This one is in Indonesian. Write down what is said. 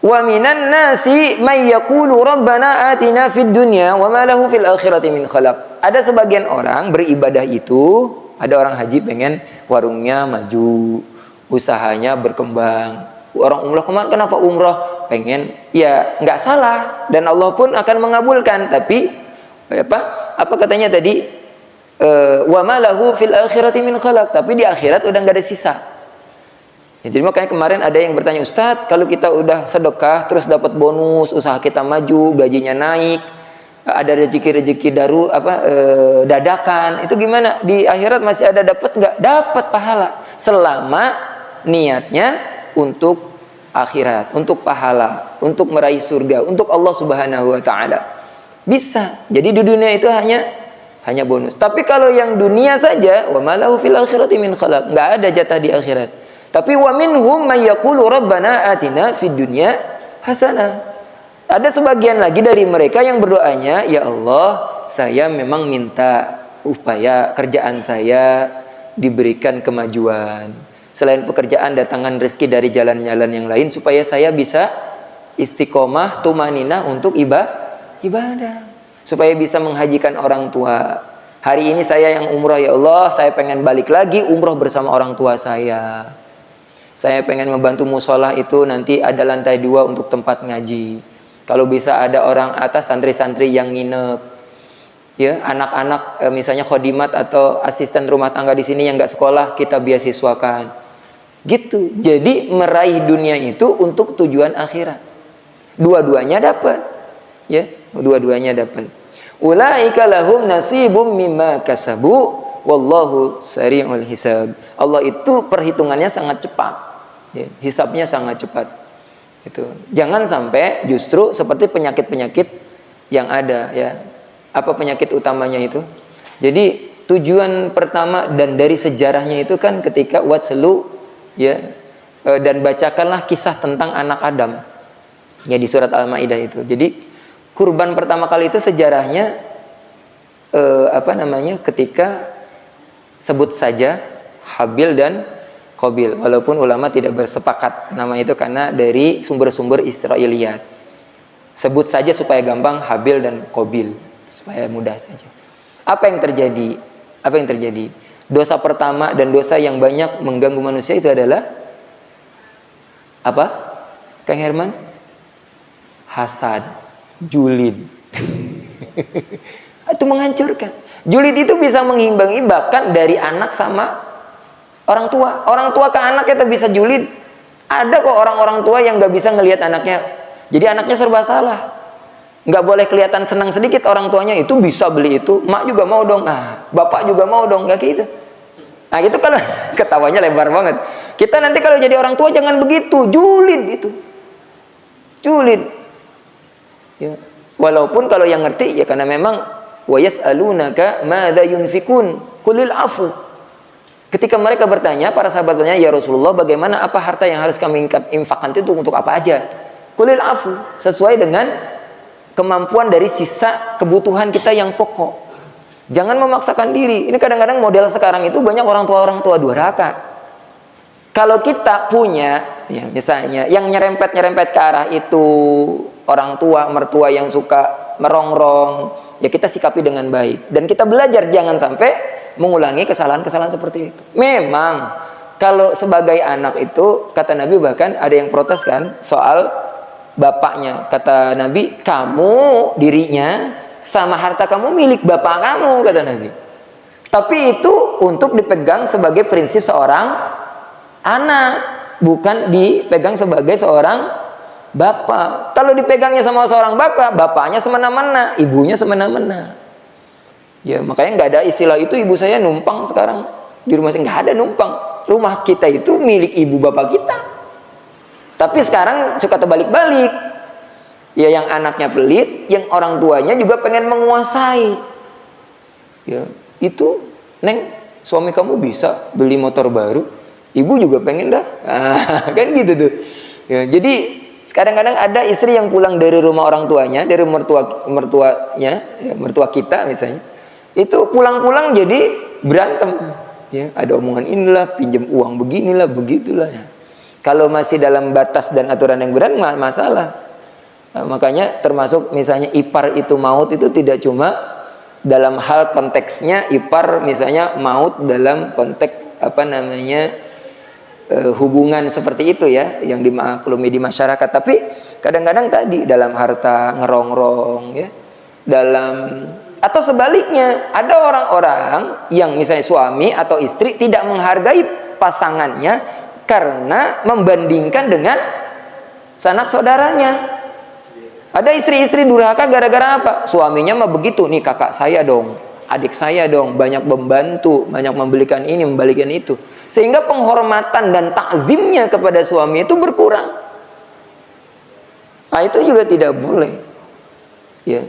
Wa minan nasi may yaqulu rabbana atina fid dunya wa ma lahu fil akhirati min khalaq. Ada sebagian orang beribadah itu, ada orang haji pengen warungnya maju, usahanya berkembang. Orang umrah kemarin kenapa umrah? Pengen, ya nggak salah dan Allah pun akan mengabulkan. Tapi apa katanya tadi? Wa ma lahu fil akhirati min khalaq. Tapi di akhirat udah nggak ada sisa. Ya, jadi makanya kemarin ada yang bertanya, Ustadz, kalau kita udah sedekah terus dapat bonus, usaha kita maju, gajinya naik, ada rezeki-rezeki dadakan, itu gimana? Di akhirat masih ada dapat nggak? Dapat pahala selama niatnya untuk akhirat, untuk pahala, untuk meraih surga, untuk Allah Subhanahu wa taala. Bisa. Jadi di dunia itu hanya bonus. Tapi kalau yang dunia saja, wa malahu fil akhirati min khalaq, nggak ada jatah di akhirat. Tapi wa minhum may yaqulu rabbana atina fid dunya hasanah. Ada sebagian lagi dari mereka yang berdoanya, ya Allah, saya memang minta upaya kerjaan saya diberikan kemajuan. Selain pekerjaan, datangkan rezeki dari jalan-jalan yang lain supaya saya bisa istiqomah, tumaninah untuk ibadah. Supaya bisa menghajikan orang tua. Hari ini saya yang umrah, ya Allah, saya pengen balik lagi umrah bersama orang tua saya. Saya pengen membantu musola itu nanti ada lantai 2 untuk tempat ngaji. Kalau bisa ada orang atas santri-santri yang nginep. Ya, anak-anak misalnya khodimat atau asisten rumah tangga di sini yang nggak sekolah kita beasiswakan. Gitu. Jadi meraih dunia itu untuk tujuan akhirat. Dua-duanya dapat. Ya, dua-duanya dapat. Ulaika lahum nasibum mimma kasabu wallahu sari'ul hisab. Allah itu perhitungannya sangat cepat. Ya, hisabnya sangat cepat. Itu. Jangan sampai justru seperti penyakit-penyakit yang ada, ya. Apa penyakit utamanya itu? Jadi tujuan pertama dan dari sejarahnya itu kan ketika watslu, ya, dan bacakanlah kisah tentang anak Adam. Ya, di surat Al-Maidah itu. Jadi kurban pertama kali itu sejarahnya ketika sebut saja Habil dan Qabil, walaupun ulama tidak bersepakat nama itu karena dari sumber-sumber Israiliyat. Sebut saja supaya gampang Habil dan Qabil, supaya mudah saja. Apa yang terjadi? Dosa pertama dan dosa yang banyak mengganggu manusia itu adalah apa? Kang Herman? Hasad, julid. Itu menghancurkan. Julid itu bisa mengimbangi bahkan dari anak sama orang tua. Orang tua ke anak itu bisa julid. Ada kok orang-orang tua yang gak bisa ngelihat anaknya. Jadi anaknya serba salah. Gak boleh kelihatan senang sedikit orang tuanya, itu bisa beli itu. Mak juga mau dong. Bapak juga mau dong. Gak gitu. Nah itu kalau ketawanya lebar banget. Kita nanti kalau jadi orang tua jangan begitu. Julid itu. Julid. Ya. Walaupun kalau yang ngerti ya karena memang wa yas'alunaka madza yunfikun qulil afu. Ketika mereka bertanya, para sahabat bertanya, ya Rasulullah, bagaimana apa harta yang harus kami infakkan itu untuk apa aja? Qulil afu, sesuai dengan kemampuan dari sisa kebutuhan kita yang pokok. Jangan memaksakan diri. Ini kadang-kadang model sekarang itu banyak orang tua durhaka. Kalau kita punya, ya misalnya yang nyerempet ke arah itu orang tua, mertua yang suka merongrong, ya kita sikapi dengan baik. Dan kita belajar jangan sampai mengulangi kesalahan-kesalahan seperti itu. Memang kalau sebagai anak itu, kata Nabi bahkan ada yang protes kan soal bapaknya. Kata Nabi, kamu dirinya sama harta kamu milik bapak kamu, kata Nabi. Tapi itu untuk dipegang sebagai prinsip seorang anak, bukan dipegang sebagai seorang bapak. Kalau dipegangnya sama seorang bapak, bapaknya semena-mena, ibunya semena-mena. Ya makanya nggak ada istilah itu ibu saya numpang sekarang di rumah saya, nggak ada numpang. Rumah kita itu milik ibu bapak kita. Tapi sekarang suka terbalik-balik. Ya yang anaknya pelit, yang orang tuanya juga pengen menguasai. Ya itu, Neng, suami kamu bisa beli motor baru, ibu juga pengen dah. Kan gitu tuh. Ya, jadi kadang-kadang ada istri yang pulang dari rumah orang tuanya, dari mertuanya, ya, mertua kita misalnya. Itu pulang-pulang jadi berantem, ya ada omongan inilah, pinjam uang beginilah, begitulah, ya. Kalau masih dalam batas dan aturan yang benar, nggak masalah. Nah, makanya termasuk misalnya ipar itu maut itu tidak cuma dalam hal konteksnya ipar misalnya maut dalam konteks hubungan seperti itu ya, yang dimaklumi di masyarakat. Tapi kadang-kadang tadi dalam harta ngerongrong ya, atau sebaliknya ada orang-orang yang misalnya suami atau istri tidak menghargai pasangannya karena membandingkan dengan sanak saudaranya. Ada istri-istri durhaka gara-gara apa? Suaminya mah begitu, nih kakak saya dong, adik saya dong, banyak membantu, banyak membelikan ini, membalikan itu. Sehingga penghormatan dan takzimnya kepada suami itu berkurang. Nah, itu juga tidak boleh. Ya.